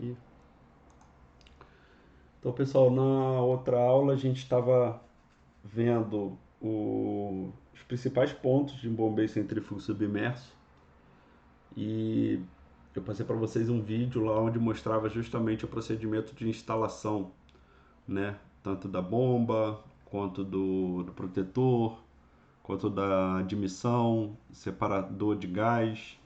aqui. Então, pessoal, na outra aula a gente estava vendo os principais pontos de um bombeio centrífugo submerso e eu passei para vocês um vídeo lá onde mostrava justamente o procedimento de instalação, né? Tanto da bomba, quanto do protetor, quanto da admissão, separador de gás,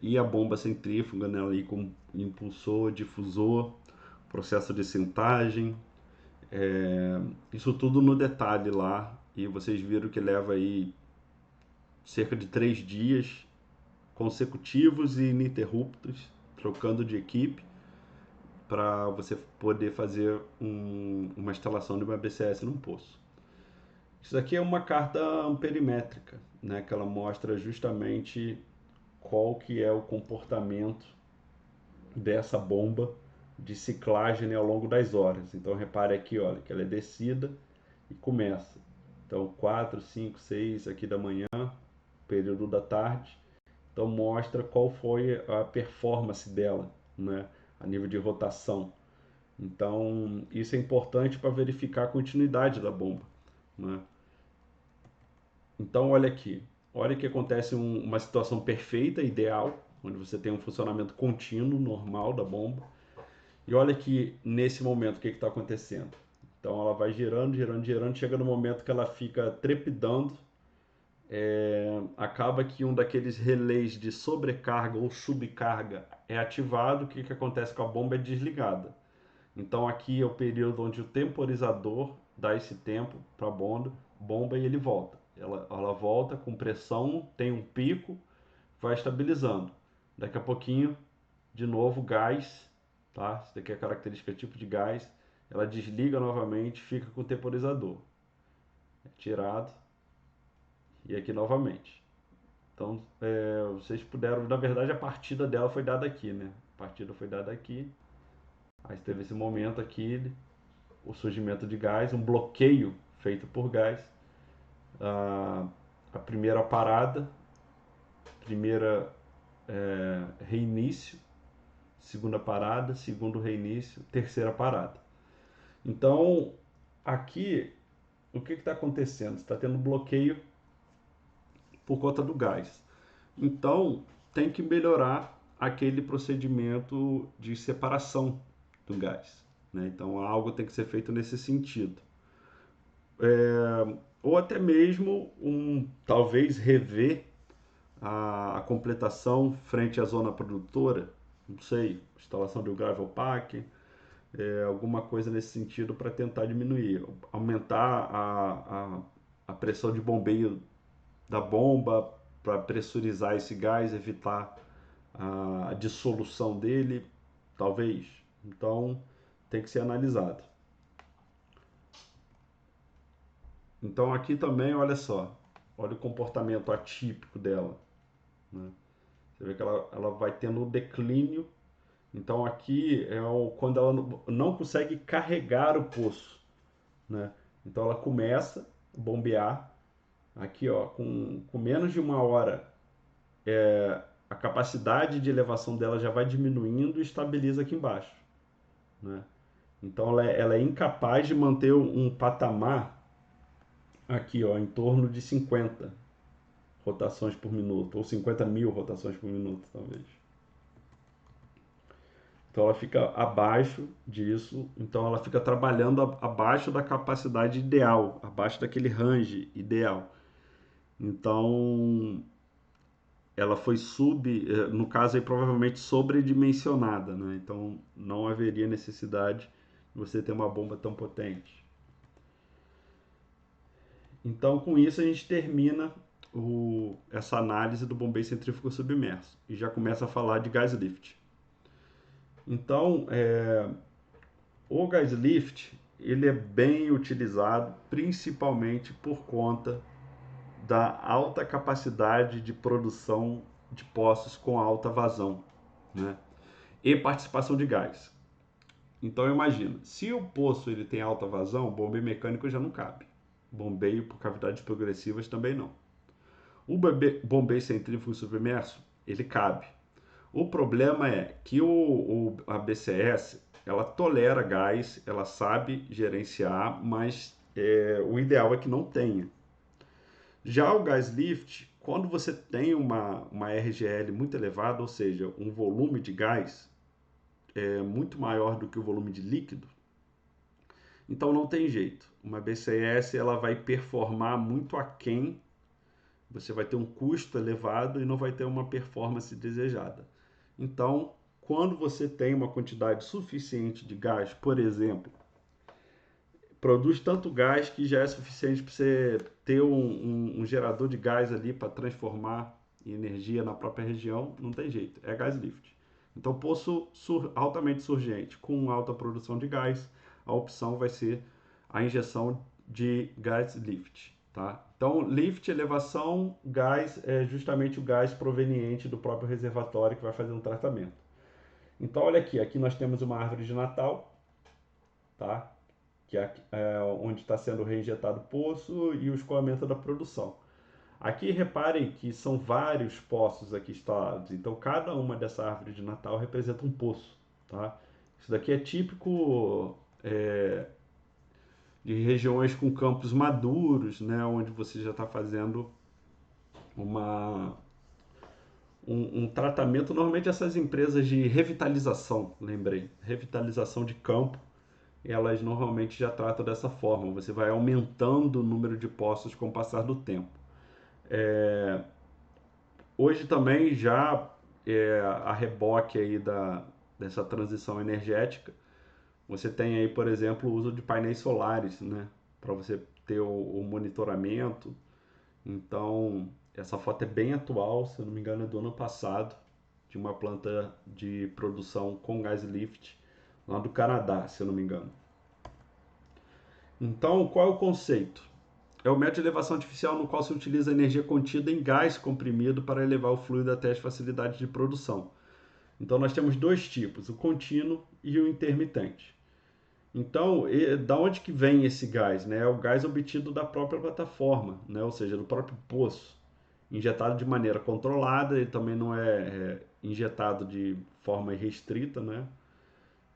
e a bomba centrífuga, né, ali com impulsor, difusor, processo de sintagem, isso tudo no detalhe lá. E vocês viram que leva aí cerca de 3 dias consecutivos e ininterruptos, trocando de equipe, para você poder fazer uma instalação de uma BCS num poço. Isso aqui é uma carta amperimétrica, né, que ela mostra justamente qual que é o comportamento dessa bomba de ciclagem, né, ao longo das horas. Então repare aqui, olha, que ela é descida e começa. Então 4, 5, 6 aqui da manhã, período da tarde. Então mostra qual foi a performance dela, né, a nível de rotação. Então isso é importante para verificar a continuidade da bomba, né? Então olha aqui, olha que acontece uma situação perfeita, ideal, onde você tem um funcionamento contínuo, normal da bomba. E olha que nesse momento o que está acontecendo. Então ela vai girando, girando, girando, chega no momento que ela fica trepidando, acaba que um daqueles relés de sobrecarga ou subcarga é ativado, o que, que acontece com a bomba é desligada. Então aqui é o período onde o temporizador dá esse tempo para a bomba e ele volta. Ela volta com pressão, tem um pico, vai estabilizando. Daqui a pouquinho, de novo, gás, tá? Isso daqui é a característica tipo de gás. Ela desliga novamente, fica com o temporizador. É tirado e aqui novamente. Então, vocês puderam, na verdade, a partida dela foi dada aqui, né? A partida foi dada aqui. Aí teve esse momento aqui, o surgimento de gás, um bloqueio feito por gás. A primeira parada, primeira reinício, segunda parada, segundo reinício, terceira parada. Então, aqui, o que está acontecendo? Está tendo bloqueio por conta do gás. Então, tem que melhorar aquele procedimento de separação do gás, né? Então, algo tem que ser feito nesse sentido. Ou até mesmo, talvez, rever a completação frente à zona produtora, não sei, instalação de um gravel pack, alguma coisa nesse sentido para tentar diminuir, aumentar a pressão de bombeio da bomba para pressurizar esse gás, evitar a dissolução dele, talvez. Então tem que ser analisado. Então aqui também, olha só, olha o comportamento atípico dela, né? Você vê que ela vai tendo um declínio. Então aqui é quando ela não consegue carregar o poço, né? Então ela começa a bombear aqui, ó, com menos de uma hora, a capacidade de elevação dela já vai diminuindo e estabiliza aqui embaixo, né? Então ela é incapaz de manter um patamar aqui, ó, em torno de 50 rotações por minuto, ou 50 mil rotações por minuto, talvez. Então ela fica abaixo disso, então ela fica trabalhando abaixo da capacidade ideal, abaixo daquele range ideal. Então ela foi no caso aí provavelmente sobredimensionada, né? Então não haveria necessidade de você ter uma bomba tão potente. Então com isso a gente termina essa análise do bombeio centrífugo submerso e já começa a falar de gas lift. Então o gas lift ele é bem utilizado principalmente por conta da alta capacidade de produção de poços com alta vazão, né? E participação de gás. Então imagina, se o poço ele tem alta vazão, bombeio mecânico já não cabe. Bombeio por cavidades progressivas também não. O bombeio centrífugo submerso, ele cabe. O problema é que a BCS, ela tolera gás, ela sabe gerenciar, mas o ideal é que não tenha. Já o gás lift, quando você tem uma RGL muito elevada, ou seja, um volume de gás muito maior do que o volume de líquido, então não tem jeito. Uma BCS ela vai performar muito aquém, você vai ter um custo elevado e não vai ter uma performance desejada. Então, quando você tem uma quantidade suficiente de gás, por exemplo, produz tanto gás que já é suficiente para você ter um gerador de gás ali para transformar em energia na própria região, não tem jeito, é gás lift. Então, poço altamente surgente com alta produção de gás, a opção vai ser a injeção de gás lift. Tá? Então, lift, elevação, gás é justamente o gás proveniente do próprio reservatório que vai fazer um tratamento. Então, olha aqui nós temos uma árvore de Natal, tá? Que é onde está sendo reinjetado o poço e o escoamento da produção. Aqui reparem que são vários poços aqui instalados, então cada uma dessa árvore de Natal representa um poço. Tá? Isso daqui é típico de regiões com campos maduros, né, onde você já está fazendo uma, um tratamento. Normalmente essas empresas de revitalização, lembrei, revitalização de campo, elas normalmente já tratam dessa forma. Você vai aumentando o número de poços com o passar do tempo. Hoje também já a reboque aí dessa transição energética, você tem aí, por exemplo, o uso de painéis solares, né? Para você ter o monitoramento. Então, essa foto é bem atual, se eu não me engano, é do ano passado, de uma planta de produção com gás lift lá do Canadá, se eu não me engano. Então, qual é o conceito? É o método de elevação artificial no qual se utiliza a energia contida em gás comprimido para elevar o fluido até as facilidades de produção. Então, nós temos dois tipos, o contínuo e o intermitente. Então, da onde que vem esse gás? Né? É o gás obtido da própria plataforma, né? Ou seja, do próprio poço, injetado de maneira controlada, ele também não é injetado de forma irrestrita, né?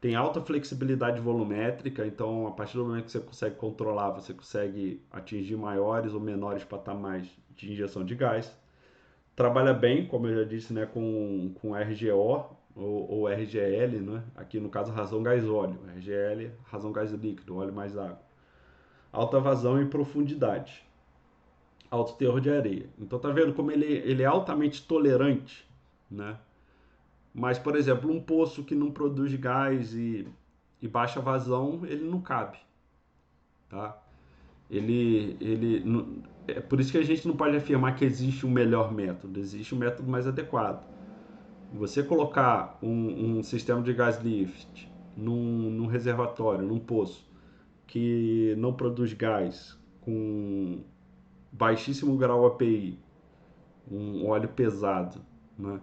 Tem alta flexibilidade volumétrica, então a partir do momento que você consegue controlar, você consegue atingir maiores ou menores patamares de injeção de gás. Trabalha bem, como eu já disse, né, com RGO ou RGL, né? Aqui no caso razão gás óleo, RGL razão gás líquido, óleo mais água. Alta vazão e profundidade, alto teor de areia. Então tá vendo como ele é altamente tolerante, né? Mas, por exemplo, um poço que não produz gás e baixa vazão, ele não cabe, tá? É por isso que a gente não pode afirmar que existe um melhor método, existe um método mais adequado. Você colocar um sistema de gás lift num reservatório, num poço, que não produz gás, com baixíssimo grau API, um óleo pesado, né?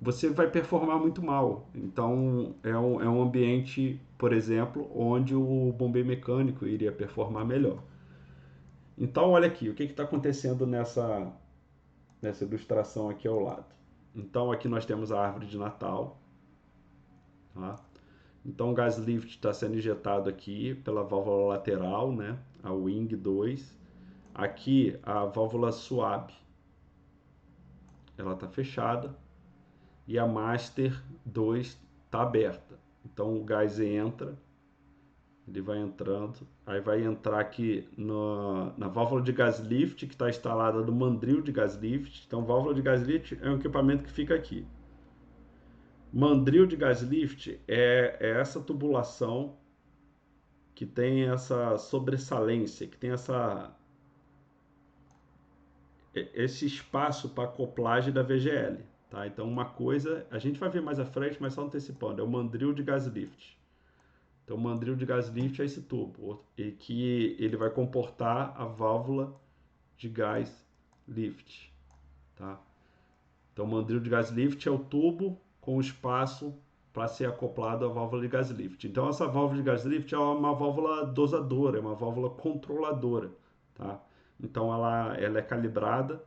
Você vai performar muito mal. Então, é um ambiente, por exemplo, onde o bombeiro mecânico iria performar melhor. Então, olha aqui, o que está acontecendo nessa ilustração aqui ao lado. Então, aqui nós temos a árvore de Natal. Tá? Então, o gás lift está sendo injetado aqui pela válvula lateral, né? A Wing 2. Aqui, a válvula SWAB, ela está fechada. E a Master 2 está aberta. Então, o gás entra, ele vai entrando, aí vai entrar aqui na válvula de gás lift, que está instalada no mandril de gás lift. Então, válvula de gás lift é um equipamento que fica aqui. Mandril de gás lift é essa tubulação que tem essa sobressalência, que tem esse espaço para acoplagem da VGL. Tá? Então, uma coisa, a gente vai ver mais à frente, mas só antecipando, é o mandril de gás lift. Então, o mandril de gás lift é esse tubo, e que ele vai comportar a válvula de gás lift. Tá? Então, o mandril de gás lift é o tubo com espaço para ser acoplado à válvula de gás lift. Então, essa válvula de gás lift é uma válvula dosadora, é uma válvula controladora. Tá? Então, ela é calibrada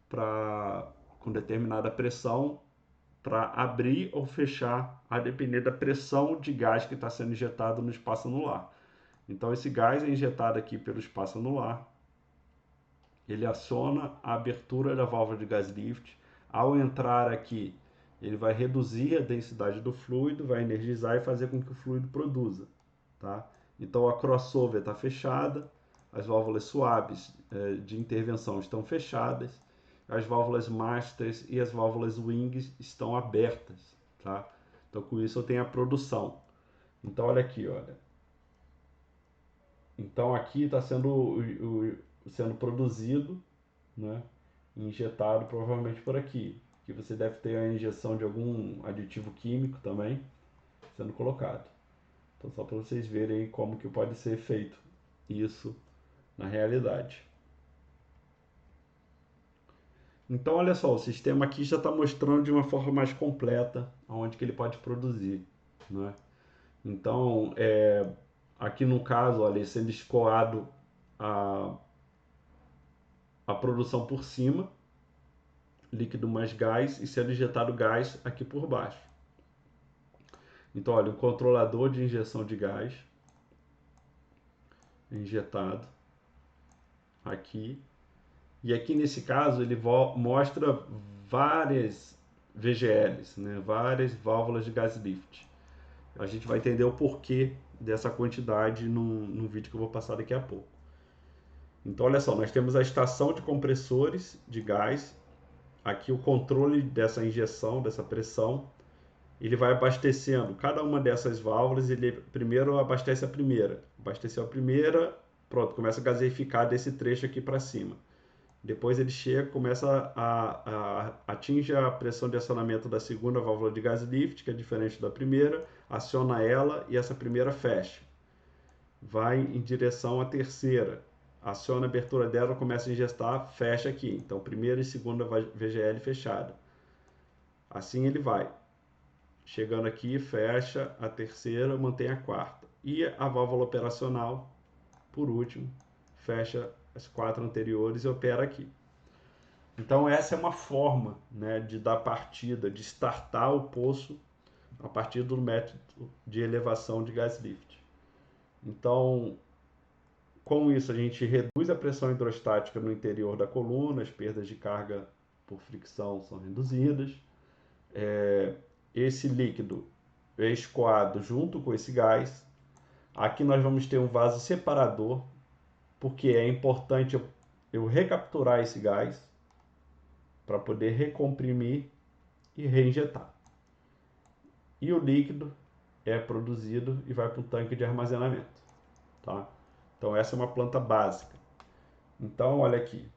para com determinada pressão para abrir ou fechar a depender da pressão de gás que está sendo injetado no espaço anular. Então esse gás é injetado aqui pelo espaço anular, ele aciona a abertura da válvula de gás lift. Ao entrar aqui, ele vai reduzir a densidade do fluido, vai energizar e fazer com que o fluido produza. Tá? Então a crossover está fechada, as válvulas suaves de intervenção estão fechadas, as válvulas masters e as válvulas wings estão abertas. Tá? Então com isso eu tenho a produção. Então olha aqui, olha. Então aqui está sendo produzido, né, injetado provavelmente por aqui. Que você deve ter a injeção de algum aditivo químico também sendo colocado. Então só para vocês verem como que pode ser feito isso na realidade. Então olha só, o sistema aqui já está mostrando de uma forma mais completa aonde que ele pode produzir, né? Então aqui no caso, olha, sendo escoado a produção por cima, líquido mais gás, e sendo injetado gás aqui por baixo. Então olha, o controlador de injeção de gás injetado aqui. E aqui nesse caso ele mostra várias VGLs, né? Várias válvulas de gas lift. A gente vai entender o porquê dessa quantidade no vídeo que eu vou passar daqui a pouco. Então olha só, nós temos a estação de compressores de gás, aqui o controle dessa injeção, dessa pressão, ele vai abastecendo cada uma dessas válvulas, ele primeiro abastece a primeira, abasteceu a primeira, pronto, começa a gaseificar desse trecho aqui para cima. Depois ele chega, começa atinge a pressão de acionamento da segunda válvula de gas lift, que é diferente da primeira, aciona ela e essa primeira fecha. Vai em direção à terceira, aciona a abertura dela, começa a injetar, fecha aqui. Então primeira e segunda VGL fechada. Assim ele vai. Chegando aqui, fecha a terceira, mantém a quarta. E a válvula operacional, por último, fecha as 4 anteriores e opera aqui. Então essa é uma forma, né, de dar partida, de startar o poço a partir do método de elevação de gas lift. Então, com isso a gente reduz a pressão hidrostática no interior da coluna, as perdas de carga por fricção são reduzidas. Esse líquido é escoado junto com esse gás. Aqui nós vamos ter um vaso separador, porque é importante eu recapturar esse gás para poder recomprimir e reinjetar. E o líquido é produzido e vai para o tanque de armazenamento. Tá? Então essa é uma planta básica. Então olha aqui.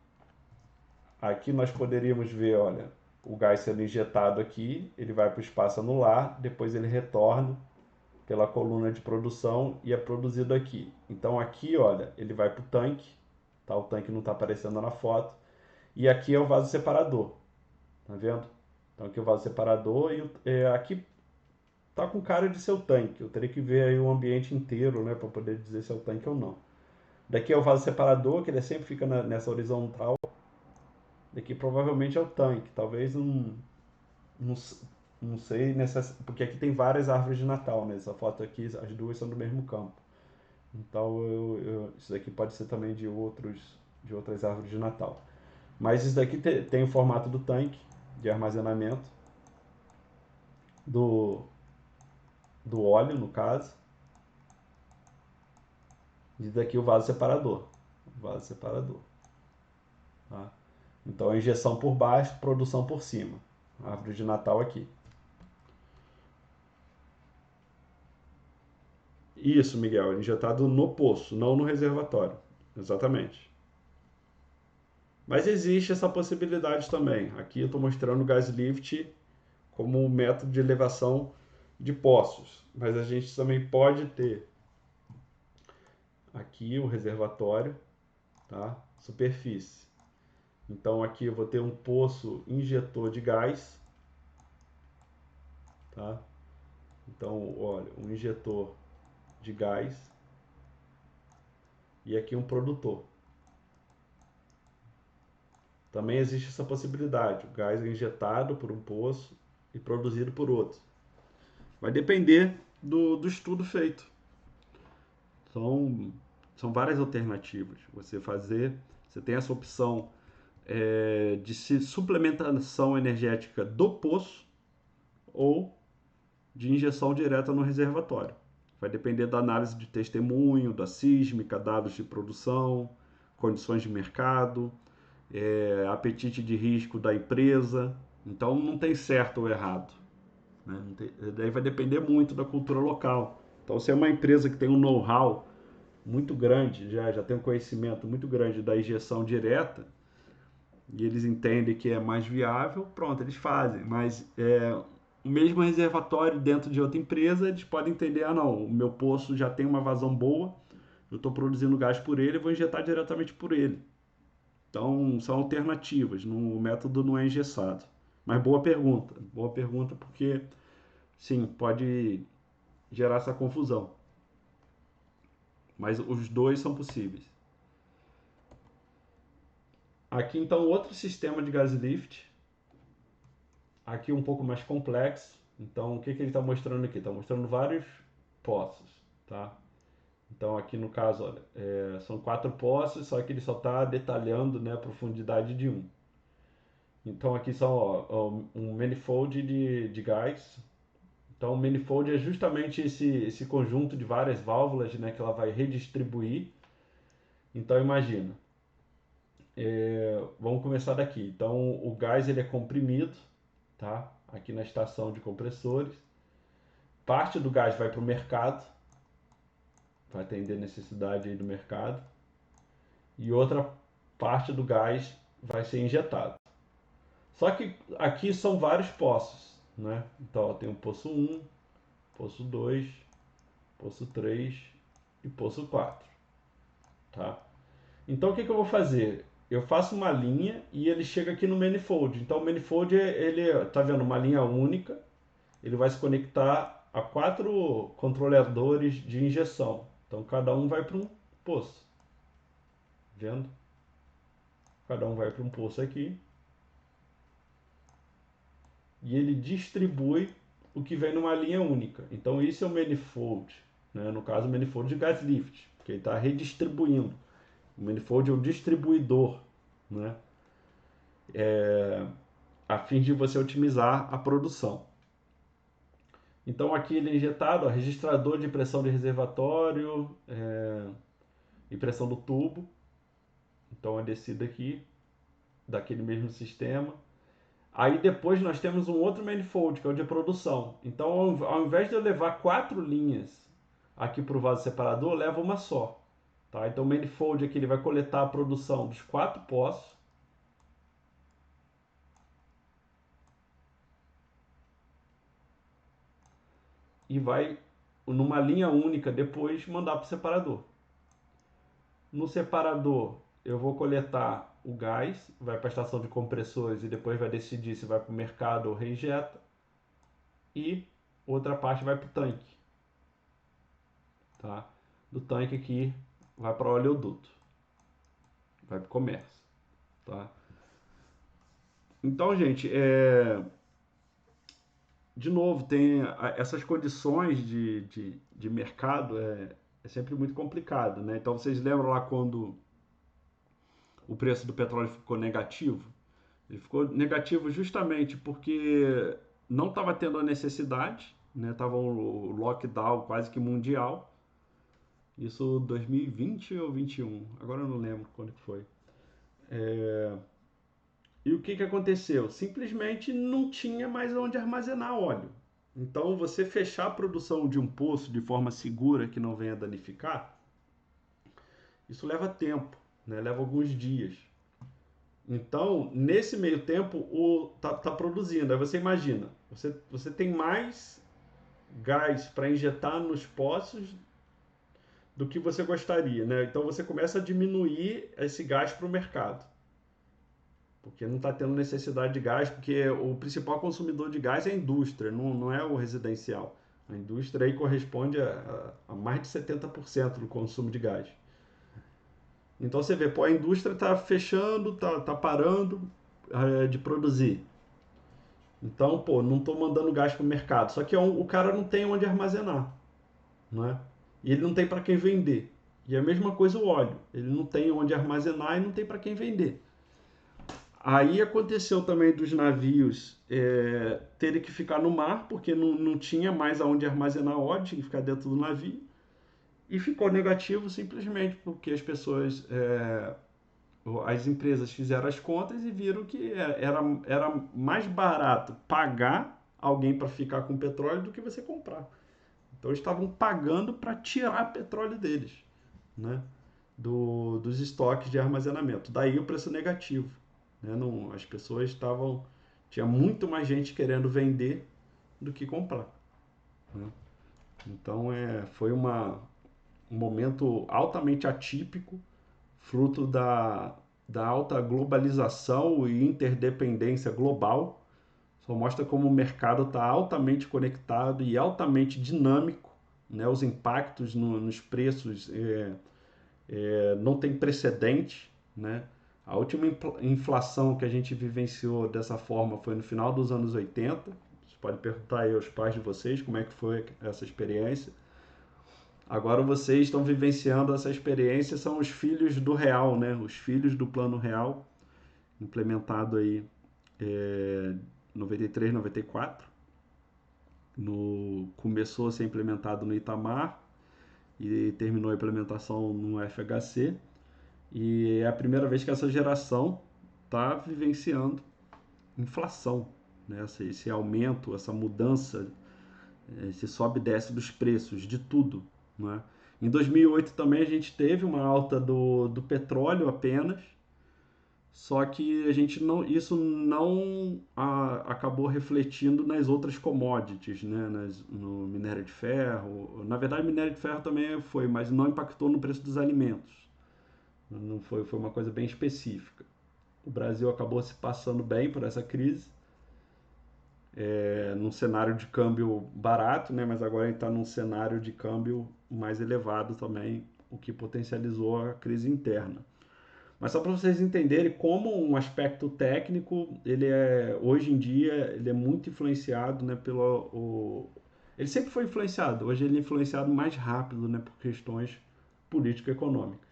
Aqui nós poderíamos ver, olha, o gás sendo injetado aqui, ele vai para o espaço anular, depois ele retorna pela coluna de produção e é produzido aqui. Então aqui, olha, ele vai para o tanque, tá? O tanque não está aparecendo na foto. E aqui é o vaso separador, tá vendo? Então aqui é o vaso separador e aqui tá com cara de ser o tanque. Eu teria que ver aí o ambiente inteiro, né, para poder dizer se é o tanque ou não. Daqui é o vaso separador, que ele sempre fica nessa horizontal. Daqui provavelmente é o tanque, talvez não, não sei, porque aqui tem várias árvores de Natal, né? Essa foto aqui, as duas são do mesmo campo. Então isso daqui pode ser também de outras árvores de Natal. Mas isso daqui tem o formato do tanque de armazenamento, do óleo, no caso. E daqui o vaso separador. Vaso separador. Tá? Então a injeção por baixo, produção por cima. Árvore de Natal aqui. Isso, Miguel, injetado no poço, não no reservatório. Exatamente. Mas existe essa possibilidade também. Aqui eu estou mostrando o gas lift como um método de elevação de poços. Mas a gente também pode ter aqui o reservatório, tá? Superfície. Então aqui eu vou ter um poço injetor de gás, tá? Então, olha, um injetor de gás e aqui um produtor, Também existe essa possibilidade. O gás é injetado por um poço e produzido por outro. Vai depender do estudo feito. São, são várias alternativas. Você tem essa opção de suplementação energética do poço ou de injeção direta no reservatório. Vai depender da análise de testemunho, da sísmica, dados de produção, condições de mercado, apetite de risco da empresa. Então não tem certo ou errado. Né? Daí vai depender muito da cultura local. Então, se é uma empresa que tem um know-how muito grande, já tem um conhecimento muito grande da injeção direta, e eles entendem que é mais viável, pronto, eles fazem. Mas o mesmo reservatório dentro de outra empresa, eles podem entender, não, o meu poço já tem uma vazão boa, eu estou produzindo gás por ele, eu vou injetar diretamente por ele. Então, são alternativas, o método não é engessado. Mas boa pergunta porque, sim, pode gerar essa confusão. Mas os dois são possíveis. Aqui, então, outro sistema de gas lift. Aqui um pouco mais complexo. Então, o que ele está mostrando aqui? Está mostrando vários poços, tá? Então, aqui no caso, olha, são 4 poços, só que ele só está detalhando, né, a profundidade de um. Então, aqui são um manifold de gás. Então, o manifold é justamente esse conjunto de várias válvulas, né, que ela vai redistribuir. Então, imagina, vamos começar daqui. Então, o gás ele é comprimido, tá? Aqui na estação de compressores. Parte do gás vai para o mercado, vai atender a necessidade aí do mercado. E outra parte do gás vai ser injetado. Só que aqui são vários poços, né? Então, ó, tem o poço 1, poço 2, poço 3 e poço 4, tá? Então, o que eu vou fazer? Eu faço uma linha e ele chega aqui no manifold. Então, o manifold, ele tá vendo uma linha única, ele vai se conectar a 4 controladores de injeção. Então, cada um vai para um poço. Vendo? Cada um vai para um poço aqui. E ele distribui o que vem numa linha única. Então, isso é o manifold. Né? No caso, o manifold de gas lift, que ele está redistribuindo. O manifold é o distribuidor, né? A fim de você otimizar a produção. Então, aqui ele é injetado, ó, registrador de pressão de reservatório e pressão do tubo. Então, é descido aqui, daquele mesmo sistema. Aí depois nós temos um outro manifold, que é o de produção. Então, ao invés de eu levar 4 linhas aqui para o vaso separador, eu levo uma só. Tá? Então, o manifold aqui ele vai coletar a produção dos 4 poços. E vai, numa linha única, depois mandar para o separador. No separador, eu vou coletar o gás, vai para a estação de compressores e depois vai decidir se vai para o mercado ou reinjeta. E outra parte vai para o tanque. Tá? Do tanque aqui vai para o oleoduto, vai para o comércio. Tá? Então, gente, de novo, tem essas condições de mercado, é sempre muito complicado. Né? Então, vocês lembram lá quando o preço do petróleo ficou negativo? Ele ficou negativo justamente porque não estava tendo a necessidade, né? Tava um lockdown quase que mundial. Isso 2020 ou 21, agora eu não lembro quando que foi. E o que aconteceu? Simplesmente não tinha mais onde armazenar óleo. Então, você fechar a produção de um poço de forma segura que não venha danificar, isso leva tempo, né? Leva alguns dias. Então, nesse meio tempo, tá produzindo. Aí você imagina, você tem mais gás para injetar nos poços do que você gostaria, né? Então você começa a diminuir esse gás para o mercado, porque não está tendo necessidade de gás, porque o principal consumidor de gás é a indústria, não é o residencial. A indústria aí corresponde a mais de 70% do consumo de gás. Então você vê, pô, a indústria está fechando, tá parando de produzir. Então, pô, não estou mandando gás para o mercado. Só que o cara não tem onde armazenar, né? E ele não tem para quem vender. E a mesma coisa o óleo. Ele não tem onde armazenar e não tem para quem vender. Aí aconteceu também dos navios terem que ficar no mar, porque não tinha mais aonde armazenar óleo, tinha que ficar dentro do navio. E ficou negativo simplesmente porque as empresas fizeram as contas e viram que era mais barato pagar alguém para ficar com petróleo do que você comprar. Então eles estavam pagando para tirar petróleo deles, né? Dos estoques de armazenamento. Daí o preço negativo. Né? Não, as pessoas estavam. Tinha muito mais gente querendo vender do que comprar. Né? Então foi um momento altamente atípico, fruto da alta globalização e interdependência global. Só mostra como o mercado está altamente conectado e altamente dinâmico. Né? Os impactos nos preços não tem precedente. Né? A última inflação que a gente vivenciou dessa forma foi no final dos anos 80. Você pode perguntar aí aos pais de vocês como é que foi essa experiência. Agora vocês estão vivenciando essa experiência, são os filhos do real, né? Os filhos do plano real, implementado aí 93, 94. Começou a ser implementado no Itamar e terminou a implementação no FHC. E é a primeira vez que essa geração está vivenciando inflação, né? Esse aumento, essa mudança, esse sobe e desce dos preços de tudo. Né? Em 2008 também a gente teve uma alta do petróleo apenas, só que isso não acabou refletindo nas outras commodities, né? No minério de ferro. Na verdade, minério de ferro também foi, mas não impactou no preço dos alimentos. Não foi uma coisa bem específica. O Brasil acabou se passando bem por essa crise, num cenário de câmbio barato, né? Mas agora está num cenário de câmbio mais elevado também, o que potencializou a crise interna. Mas só para vocês entenderem como um aspecto técnico, hoje em dia ele é muito influenciado, né, ele sempre foi influenciado, hoje ele é influenciado mais rápido, né, por questões político-econômicas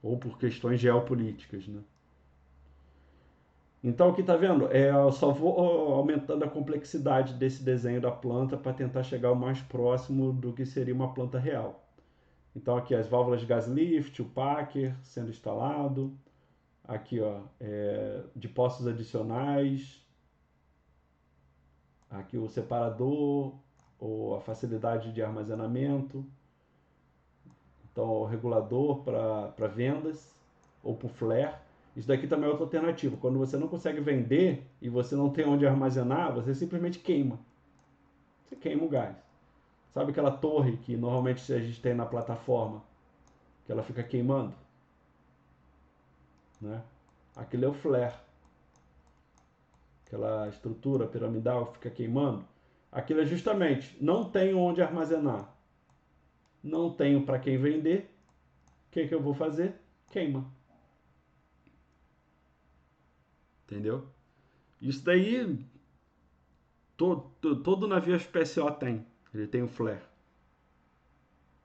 ou por questões geopolíticas, né? Então, aqui tá vendo? Eu só vou aumentando a complexidade desse desenho da planta para tentar chegar o mais próximo do que seria uma planta real. Então, aqui as válvulas de gas lift, o packer sendo instalado. Aqui, ó, de poços adicionais. Aqui o separador, ou a facilidade de armazenamento. Então, o regulador para vendas, ou para o flare. Isso daqui também é outra alternativa. Quando você não consegue vender e você não tem onde armazenar, você simplesmente queima. Você queima o gás. Sabe aquela torre que normalmente a gente tem na plataforma, que ela fica queimando? Né? Aquilo é o flare. Aquela estrutura piramidal que fica queimando. Aquilo é justamente, não tenho onde armazenar. Não tenho para quem vender. O que eu vou fazer? Queima. Entendeu? Isso daí todo navio SPSO tem. Ele tem o flare.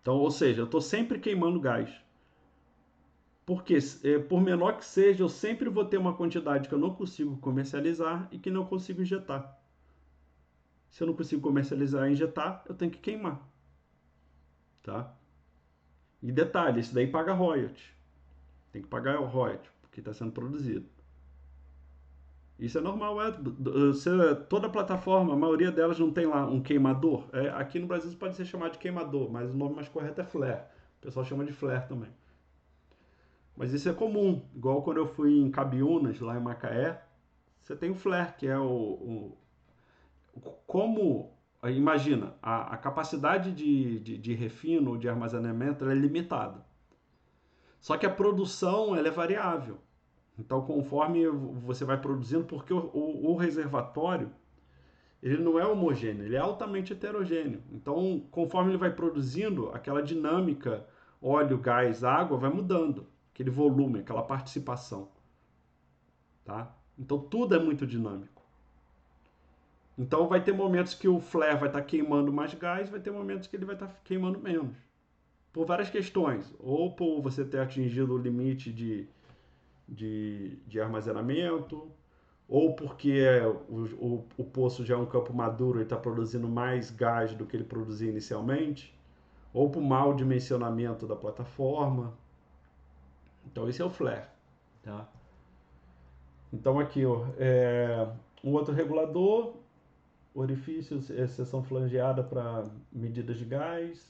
Então, ou seja, eu estou sempre queimando gás. Porque, por menor que seja, eu sempre vou ter uma quantidade que eu não consigo comercializar e que não consigo injetar. Se eu não consigo comercializar e injetar, eu tenho que queimar. Tá? E detalhe, isso daí paga royalty. Tem que pagar o royalty, porque está sendo produzido. Isso é normal, toda plataforma, a maioria delas não tem lá um queimador. Aqui no Brasil pode ser chamado de queimador, mas o nome mais correto é flare. O pessoal chama de flare também. Mas isso é comum, igual quando eu fui em Cabiúnas, lá em Macaé, você tem o flare, que é como, imagina, a capacidade de refino, de armazenamento, ela é limitada. Só que a produção, ela é variável. Então, conforme você vai produzindo, porque o reservatório, ele não é homogêneo, ele é altamente heterogêneo. Então, conforme ele vai produzindo, aquela dinâmica óleo, gás, água vai mudando. aquele volume, aquela participação, tá? Então tudo é muito dinâmico. Então vai ter momentos que o flare vai estar queimando mais gás, vai ter momentos que ele vai estar queimando menos. Por várias questões. Ou por você ter atingido o limite de armazenamento, ou porque o poço já é um campo maduro e está produzindo mais gás do que ele produzia inicialmente, ou por mau dimensionamento da plataforma. Então esse é o flare. Tá? Então aqui, ó, um outro regulador, orifícios, seção flangeada para medidas de gás.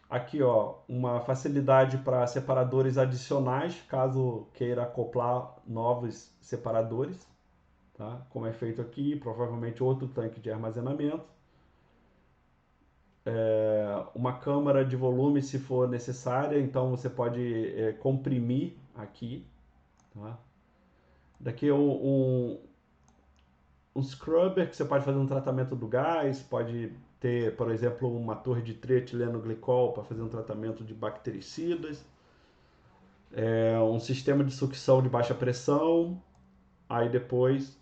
Aqui, ó, uma facilidade para separadores adicionais, caso queira acoplar novos separadores, tá? Como é feito aqui, provavelmente outro tanque de armazenamento. Uma câmara de volume se for necessária, então você pode comprimir aqui, tá? Daqui um scrubber que você pode fazer um tratamento do gás, pode ter, por exemplo, uma torre de trietileno glicol para fazer um tratamento de bactericidas, um sistema de sucção de baixa pressão, aí depois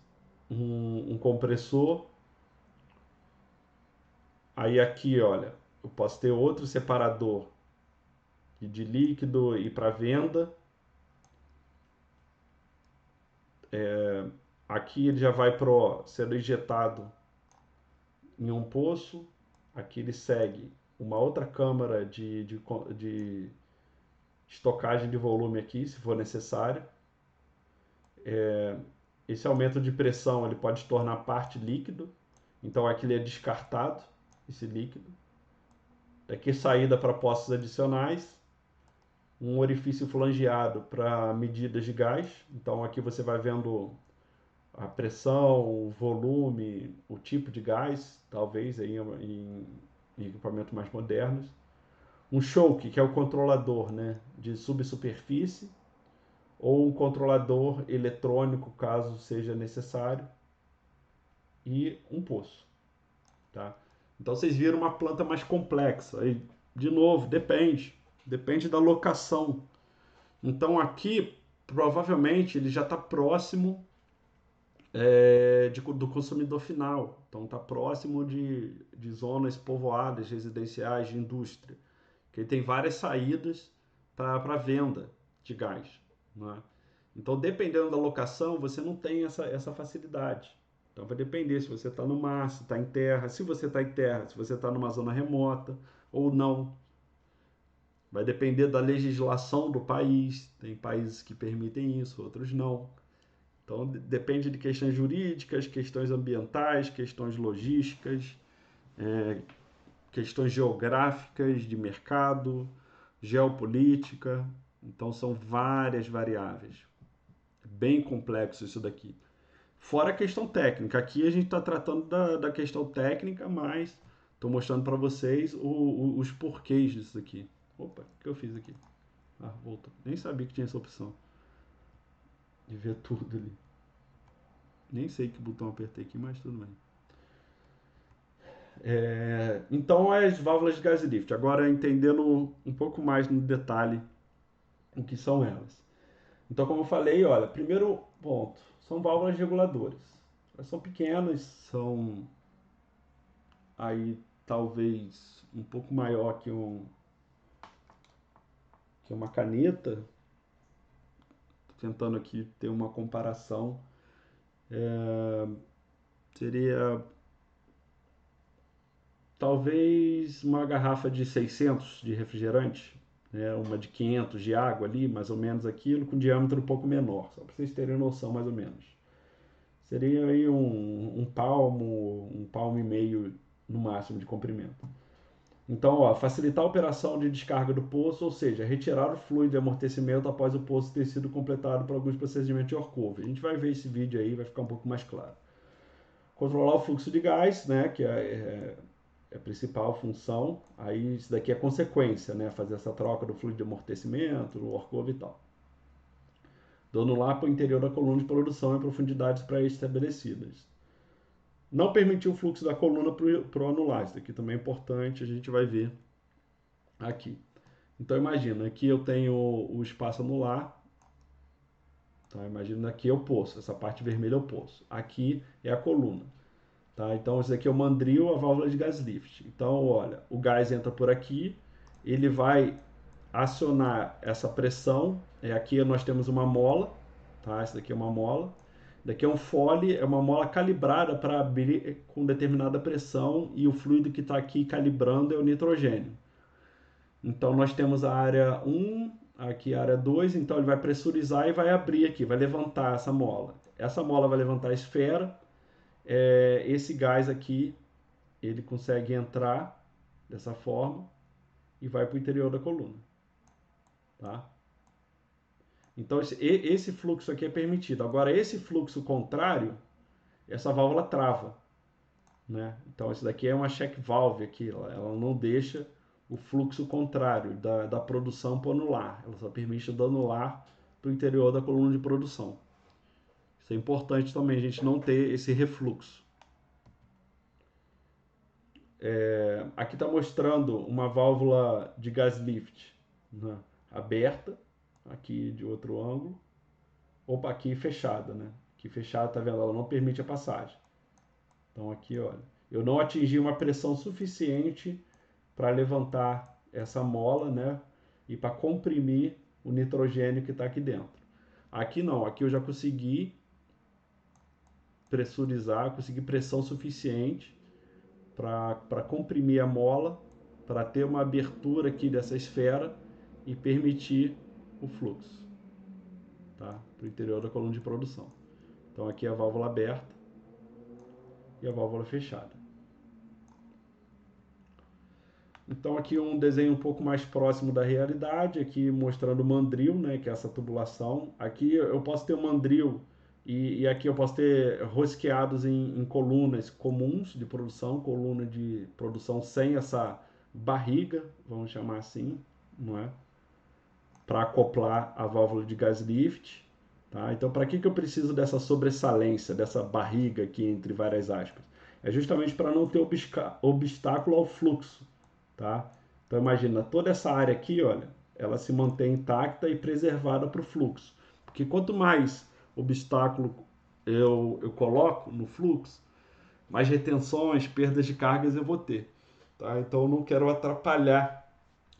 um compressor. Aí aqui, olha, eu posso ter outro separador de líquido e para venda. Aqui ele já vai sendo injetado em um poço. Aqui ele segue uma outra câmara de estocagem de volume aqui, se for necessário. Esse aumento de pressão ele pode tornar parte líquido, então aqui ele é descartado, esse líquido. Daqui saída para poços adicionais, um orifício flangeado para medidas de gás, então aqui você vai vendo a pressão, o volume, o tipo de gás, talvez aí em equipamentos mais modernos. Um choke, que é o controlador, né, de subsuperfície, ou um controlador eletrônico, caso seja necessário, e um poço. Tá? Então vocês viram uma planta mais complexa. Aí, de novo, depende da locação. Então aqui, provavelmente, ele já está próximo do consumidor final. Então está próximo de zonas povoadas, residenciais, de indústria. Que ele tem várias saídas para venda de gás. Né? Então, dependendo da locação, você não tem essa facilidade. Então, vai depender se você está no mar, se está em terra, se você está em terra, se você está numa zona remota ou não. Vai depender da legislação do país. Tem países que permitem isso, outros não. Então, depende de questões jurídicas, questões ambientais, questões logísticas, questões geográficas, de mercado, geopolítica. Então, são várias variáveis. Bem complexo isso daqui. Fora a questão técnica. Aqui a gente está tratando da questão técnica, mas estou mostrando para vocês os porquês disso aqui. Opa, o que eu fiz aqui? Ah, voltou. Nem sabia que tinha essa opção de ver tudo ali. Nem sei que botão apertei aqui, mas tudo bem. Então, as válvulas de gas lift. Agora, entendendo um pouco mais no detalhe o que são elas. Então, como eu falei, olha, primeiro ponto, são válvulas reguladoras. Elas são pequenas, são aí talvez um pouco maior que uma caneta. Tô tentando aqui ter uma comparação. Seria talvez uma garrafa de 600 de refrigerante, né? Uma de 500 de água ali, mais ou menos aquilo, com diâmetro um pouco menor, só para vocês terem noção mais ou menos. Seria aí um palmo e meio no máximo de comprimento. Então, ó, facilitar a operação de descarga do poço, ou seja, retirar o fluido de amortecimento após o poço ter sido completado por alguns procedimentos de Workover. A gente vai ver esse vídeo aí, vai ficar um pouco mais claro. Controlar o fluxo de gás, né, que é a principal função. Aí isso daqui é consequência, né, fazer essa troca do fluido de amortecimento, o Workover e tal. Dando lá para o interior da coluna de produção em profundidades pré-estabelecidas. Não permitir o fluxo da coluna para o anular. Isso aqui também é importante, a gente vai ver aqui. Então imagina, aqui eu tenho o espaço anular, tá? Imagina aqui é o poço, essa parte vermelha é o poço. Aqui é a coluna, tá? Então esse aqui é o mandril, a válvula de gas lift. Então, olha, o gás entra por aqui, ele vai acionar essa pressão. Aqui nós temos uma mola, tá? Essa daqui é uma mola. Daqui é um fole, é uma mola calibrada para abrir com determinada pressão e o fluido que está aqui calibrando é o nitrogênio. Então nós temos a área 1, aqui a área 2, então ele vai pressurizar e vai abrir aqui, vai levantar essa mola. Essa mola vai levantar a esfera, esse gás aqui, ele consegue entrar dessa forma e vai para o interior da coluna. Tá? Então esse fluxo aqui é permitido. Agora esse fluxo contrário, essa válvula trava. Né? Então isso daqui é uma check valve aqui, ela não deixa o fluxo contrário da produção para o anular, ela só permite do anular para o interior da coluna de produção. Isso é importante também, a gente não ter esse refluxo. Aqui está mostrando uma válvula de gas lift, né? Aberta, aqui de outro ângulo, opa, aqui fechada, né? Aqui fechada, tá vendo? Ela não permite a passagem. Então aqui, olha, eu não atingi uma pressão suficiente para levantar essa mola, né? E para comprimir o nitrogênio que está aqui dentro. Aqui não, aqui eu já consegui pressurizar, consegui pressão suficiente para comprimir a mola, para ter uma abertura aqui dessa esfera e permitir o fluxo, tá? Para o interior da coluna de produção. Então aqui é a válvula aberta e a válvula fechada. Então aqui um desenho um pouco mais próximo da realidade, aqui mostrando o mandril, né, que é essa tubulação. Aqui eu posso ter um mandril e aqui eu posso ter rosqueados em colunas comuns de produção, coluna de produção sem essa barriga, vamos chamar assim, não é? Para acoplar a válvula de gas lift. Tá? Então, para que eu preciso dessa sobressalência, dessa barriga aqui entre várias aspas? É justamente para não ter obstáculo ao fluxo. Tá? Então, imagina, toda essa área aqui, olha, ela se mantém intacta e preservada para o fluxo. Porque quanto mais obstáculo eu coloco no fluxo, mais retenções, perdas de cargas eu vou ter. Tá? Então, eu não quero atrapalhar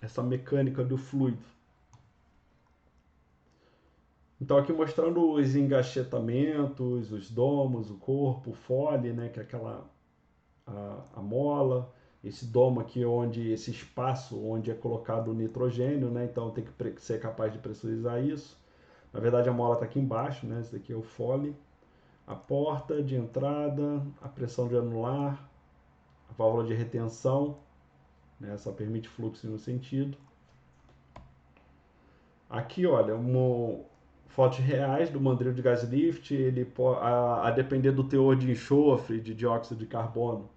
essa mecânica do fluido. Então aqui mostrando os engaixetamentos, os domos, o corpo, o fole, né, que é a mola, esse domo aqui onde esse espaço onde é colocado o nitrogênio, né, então tem que ser capaz de pressurizar isso. Na verdade a mola está aqui embaixo, né, esse daqui é o fole, a porta de entrada, a pressão de anular, a válvula de retenção, né, só permite fluxo no sentido. Aqui, olha, fotos reais do mandril de gas lift, ele a depender do teor de enxofre, de dióxido de carbono,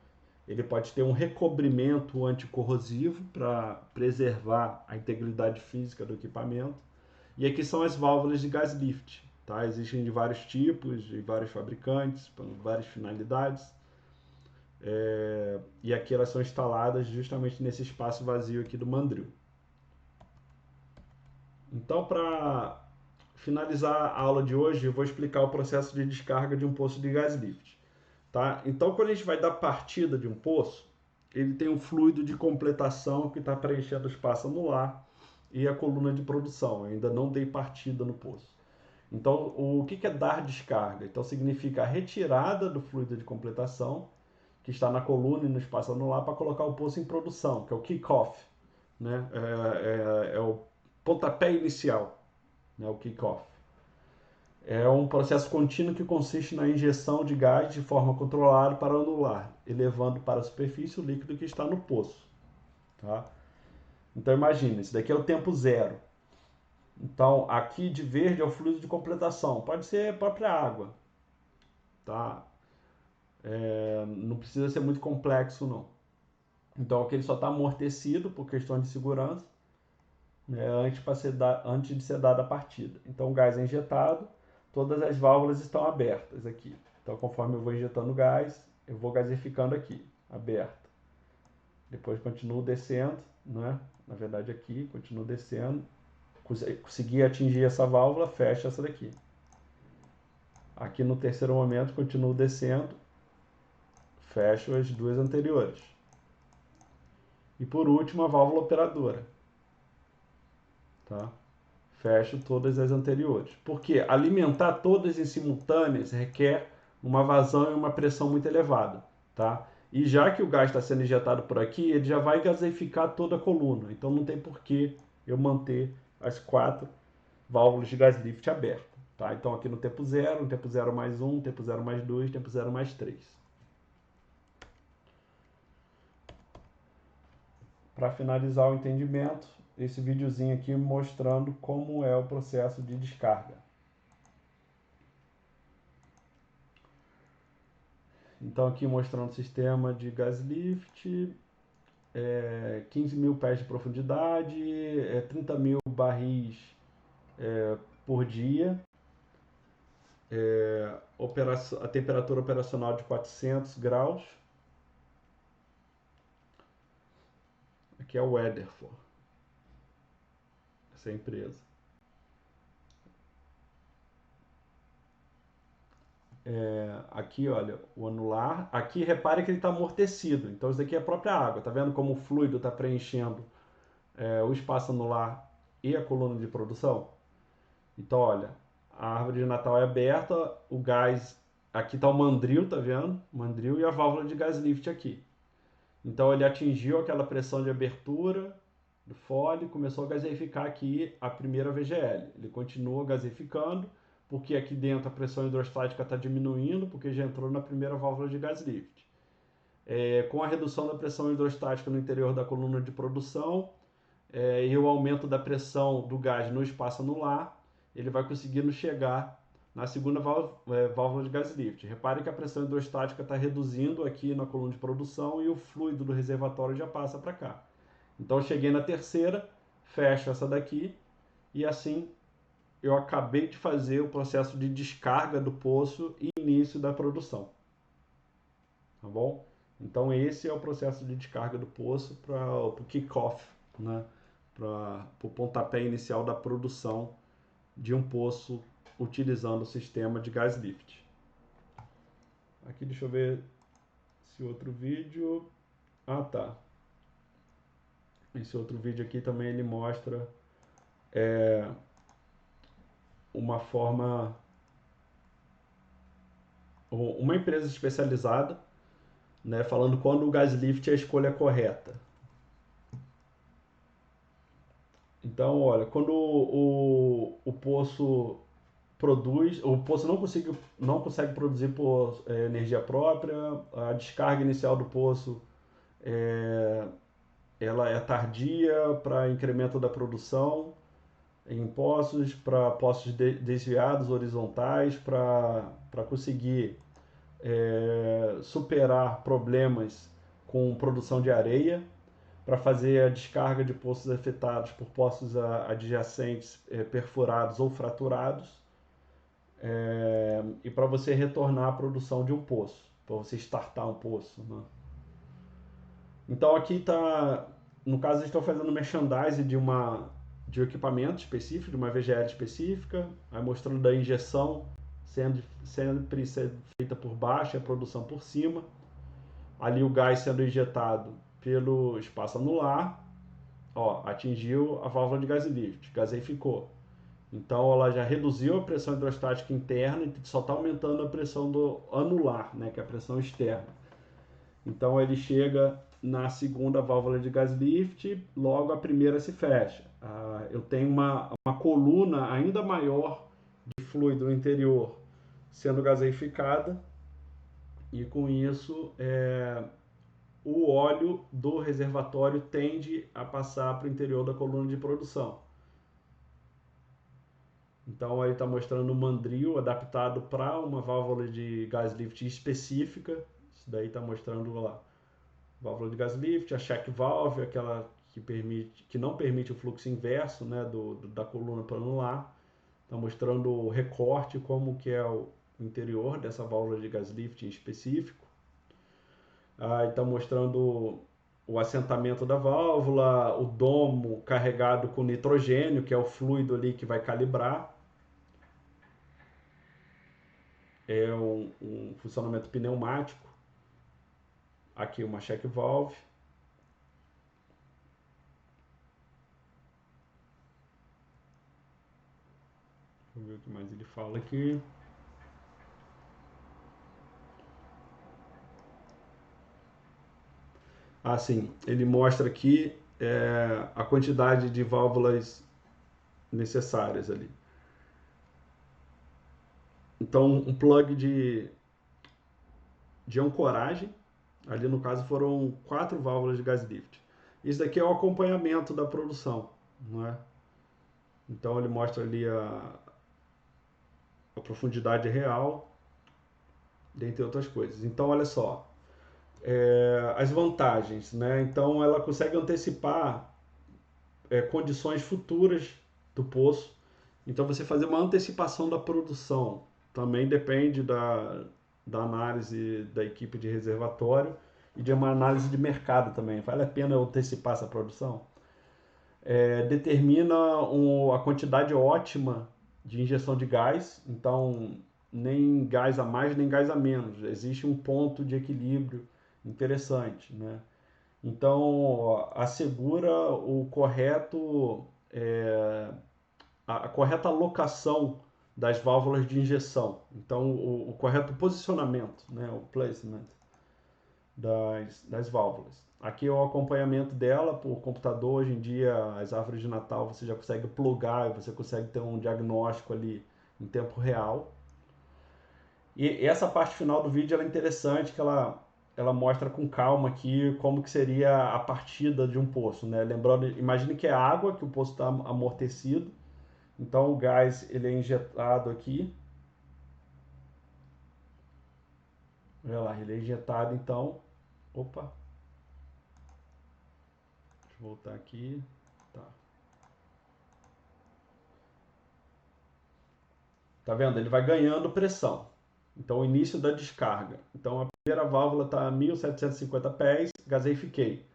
ele pode ter um recobrimento anticorrosivo para preservar a integridade física do equipamento. E aqui são as válvulas de gas lift, tá? Existem de vários tipos, de vários fabricantes, para várias finalidades. E aqui elas são instaladas justamente nesse espaço vazio aqui do mandril. Então, para finalizar a aula de hoje, eu vou explicar o processo de descarga de um poço de gas lift. Tá? Então, quando a gente vai dar partida de um poço, ele tem um fluido de completação que está preenchendo o espaço anular e a coluna de produção. Eu ainda não dei partida no poço. Então, o que é dar descarga? Então, significa a retirada do fluido de completação que está na coluna e no espaço anular para colocar o poço em produção, que é o kick-off, né? É o pontapé inicial, né? O kick-off. É um processo contínuo que consiste na injeção de gás de forma controlada para anular, elevando para a superfície o líquido que está no poço. Tá? Então imagine, isso daqui é o tempo zero. Então aqui de verde é o fluido de completação, pode ser a própria água. Tá? Não precisa ser muito complexo não. Então aqui ele só está amortecido por questão de segurança, né, antes de ser dada a partida. Então o gás é injetado, todas as válvulas estão abertas aqui. Então conforme eu vou injetando gás, eu vou gasificando aqui, aberta. Depois continuo descendo, né? Na verdade aqui, continuo descendo. Consegui atingir essa válvula, fecha essa daqui. Aqui no terceiro momento, continuo descendo, fecho as duas anteriores. E por último, a válvula operadora. Tá? Fecho todas as anteriores. Porque alimentar todas em simultâneas requer uma vazão e uma pressão muito elevada. Tá? E já que o gás está sendo injetado por aqui, ele já vai gaseificar toda a coluna. Então não tem por que eu manter as 4 válvulas de gás lift abertas. Tá? Então aqui no tempo 0, no tempo 0 mais 1, tempo 0 mais 2, tempo 0 mais 3. Para finalizar o entendimento, esse videozinho aqui mostrando como é o processo de descarga. Então aqui mostrando o sistema de gas lift, 15 mil pés de profundidade, 30 mil barris por dia, a temperatura operacional de 400 graus. Aqui é o Weatherford, essa é a empresa. Aqui, olha, o anular. Aqui, repare que ele está amortecido. Então, isso daqui é a própria água. Tá vendo como o fluido está preenchendo o espaço anular e a coluna de produção? Então, olha, a árvore de Natal é aberta, o gás... Aqui está o mandril, tá vendo? Mandril e a válvula de gás lift aqui. Então, ele atingiu aquela pressão de abertura do fole, começou a gaseificar aqui a primeira VGL. Ele continua gaseificando, porque aqui dentro a pressão hidrostática está diminuindo, porque já entrou na primeira válvula de gas lift. Com a redução da pressão hidrostática no interior da coluna de produção e o aumento da pressão do gás no espaço anular, ele vai conseguindo chegar na segunda válvula de gas lift. Repare que a pressão hidrostática está reduzindo aqui na coluna de produção e o fluido do reservatório já passa para cá. Então eu cheguei na terceira, fecho essa daqui e assim eu acabei de fazer o processo de descarga do poço e início da produção. Tá bom? Então esse é o processo de descarga do poço para o kick-off, né? Para o pontapé inicial da produção de um poço utilizando o sistema de gas lift. Aqui deixa eu ver se outro vídeo... Ah, tá. Esse outro vídeo aqui também ele mostra uma forma... Uma empresa especializada, né, falando quando o gas lift é a escolha correta. Então, olha, quando o poço produz, o poço não consegue produzir por energia própria, a descarga inicial do poço ela é tardia para incremento da produção em poços, para poços desviados, horizontais, para conseguir superar problemas com produção de areia, para fazer a descarga de poços afetados por poços adjacentes perfurados ou fraturados, e para você retornar à produção de um poço, para você startar um poço, né? Então aqui está, no caso eles estão fazendo merchandising de um equipamento específico, de uma VGL específica, aí mostrando da injeção sempre sendo feita por baixo e a produção por cima. Ali o gás sendo injetado pelo espaço anular, ó, atingiu a válvula de gas lift, gaseificou. Então ela já reduziu a pressão hidrostática interna e só está aumentando a pressão do anular, né, que é a pressão externa. Então ele chega na segunda válvula de gas lift, logo a primeira se fecha. Eu tenho uma coluna ainda maior de fluido no interior sendo gaseificada e com isso o óleo do reservatório tende a passar para o interior da coluna de produção. Então ele está mostrando o mandril adaptado para uma válvula de gas lift específica. Isso daí está mostrando lá. Válvula de gas lift, a check valve, aquela que não permite o fluxo inverso, né, da coluna para anular. Está mostrando o recorte, como que é o interior dessa válvula de gas lift em específico. Está mostrando o assentamento da válvula, o domo carregado com nitrogênio, que é o fluido ali que vai calibrar. É um funcionamento pneumático. Aqui uma check valve. Deixa eu ver o que mais ele fala aqui. Sim, ele mostra aqui a quantidade de válvulas necessárias ali. Então, um plug de ancoragem, ali no caso foram 4 válvulas de gas lift. Isso daqui é o acompanhamento da produção, não é? Então ele mostra ali a profundidade real, dentre outras coisas. Então olha só, as vantagens, né? Então ela consegue antecipar condições futuras do poço. Então você fazer uma antecipação da produção também depende da análise da equipe de reservatório e de uma análise de mercado também. Vale a pena eu antecipar essa produção? Determina a quantidade ótima de injeção de gás, então nem gás a mais nem gás a menos. Existe um ponto de equilíbrio interessante, né? Então assegura o correto, a correta alocação das válvulas de injeção. Então o correto posicionamento, né? O placement das válvulas. Aqui é o acompanhamento dela por computador. Hoje em dia, as árvores de Natal você já consegue plugar, você consegue ter um diagnóstico ali em tempo real. E essa parte final do vídeo ela é interessante, que ela mostra com calma aqui como que seria a partida de um poço, né? Lembrando, imagine que é água, que o poço está amortecido, então o gás ele é injetado aqui. Olha lá, ele é injetado então. Opa, deixa eu voltar aqui. Tá. Tá vendo? Ele vai ganhando pressão. Então, o início da descarga. Então, a primeira válvula está a 1.750 pés, gaseifiquei.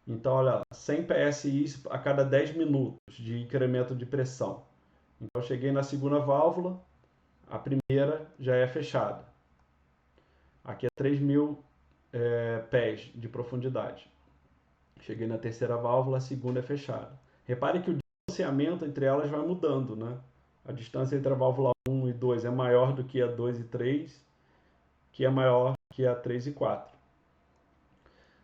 Então, olha, 100 PSI a cada 10 minutos de incremento de pressão. Então, cheguei na segunda válvula, a primeira já é fechada. Aqui é 3.000 pés de profundidade. Cheguei na terceira válvula, a segunda é fechada. Repare que o distanciamento entre elas vai mudando, né? A distância entre a válvula 1 e 2 é maior do que a 2 e 3, que é maior que a 3 e 4.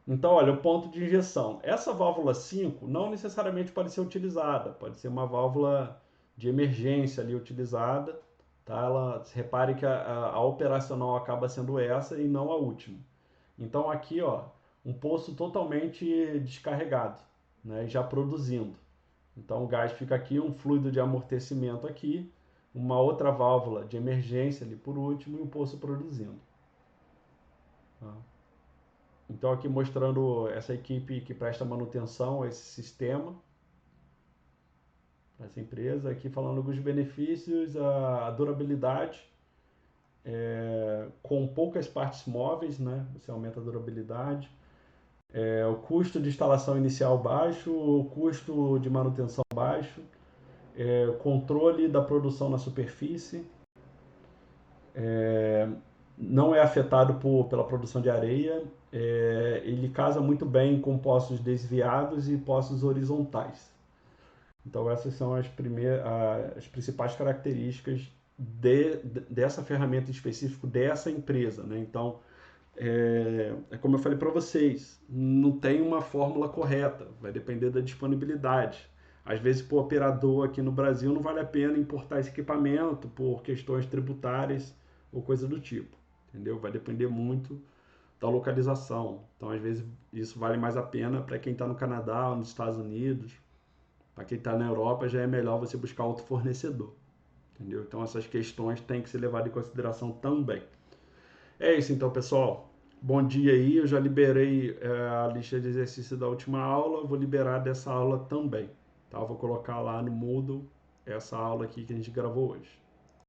Então, olha, o ponto de injeção. Essa válvula 5 não necessariamente pode ser utilizada, pode ser uma válvula de emergência ali utilizada. Tá? Repare que a operacional acaba sendo essa e não a última. Então aqui, ó, um poço totalmente descarregado, né, já produzindo. Então o gás fica aqui, um fluido de amortecimento aqui, uma outra válvula de emergência ali por último e o poço produzindo. Tá? Então aqui mostrando essa equipe que presta manutenção a esse sistema, essa empresa, aqui falando dos benefícios, a durabilidade, com poucas partes móveis, né, você aumenta a durabilidade. O custo de instalação inicial baixo, o custo de manutenção baixo, controle da produção na superfície, não é afetado pela produção de areia, ele casa muito bem com poços desviados e poços horizontais. Então essas são as principais características dessa ferramenta em específico dessa empresa, né? Então como eu falei para vocês, não tem uma fórmula correta, vai depender da disponibilidade. Às vezes, para o operador aqui no Brasil, não vale a pena importar esse equipamento por questões tributárias ou coisa do tipo, entendeu? Vai depender muito da localização. Então, às vezes, isso vale mais a pena para quem está no Canadá ou nos Estados Unidos. Para quem está na Europa, já é melhor você buscar outro fornecedor, entendeu? Então, essas questões têm que ser levadas em consideração também. É isso então, pessoal. Bom dia aí. Eu já liberei a lista de exercícios da última aula. Vou liberar dessa aula também. Tá? Eu vou colocar lá no Moodle essa aula aqui que a gente gravou hoje.